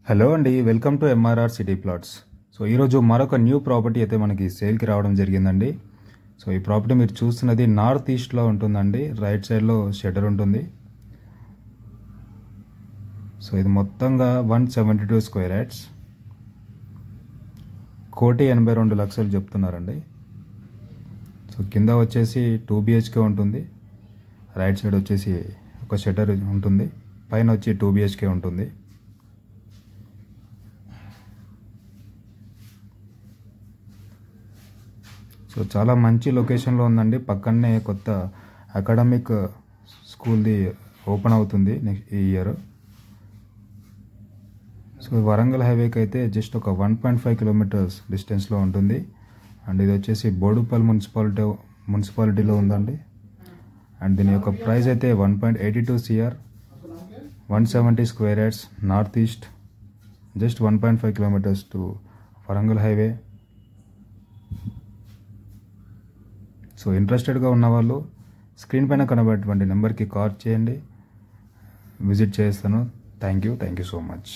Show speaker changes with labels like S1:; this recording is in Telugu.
S1: హలో అండి, welcome to MRR city plots. So ఈరోజు మరొక న్యూ ప్రాపర్టీ అయితే మనకి సేల్కి రావడం జరిగిందండి. సో ఈ ప్రాపర్టీ మీరు చూస్తున్నది నార్త్ ఈస్ట్లో ఉంటుందండి. రైట్ సైడ్లో షెటర్ ఉంటుంది. సో ఇది మొత్తంగా 172 స్క్వేర్ యార్డ్స్, 1,82,00,000 చెప్తున్నారండి. సో కింద వచ్చేసి 2 BHK ఉంటుంది. రైట్ సైడ్ వచ్చేసి ఒక షెటర్ ఉంటుంది. పైన వచ్చి 2 BHK ఉంటుంది. సో చాలా మంచి లొకేషన్లో ఉందండి. పక్కనే కొత్త అకాడమిక్ స్కూల్ది ఓపెన్ అవుతుంది ఈ ఇయర్. సో వరంగల్ హైవేకి అయితే జస్ట్ ఒక 1.5 కిలోమీటర్స్ డిస్టెన్స్లో ఉంటుంది. అండ్ ఇది వచ్చేసి బోడుపల్ మున్సిపాలిటీలో ఉందండి. అండ్ దీని యొక్క ప్రైస్ అయితే 1.82 CR, 170 square yards, north east, just 1.5 kilometres to Warangal highway. So ఇంట్రెస్టెడ్గా ఉన్నవాళ్ళు స్క్రీన్ పైన కనబడేటువంటి నెంబర్కి కాల్ చేయండి, విజిట్ చేస్తాను. Thank you so much.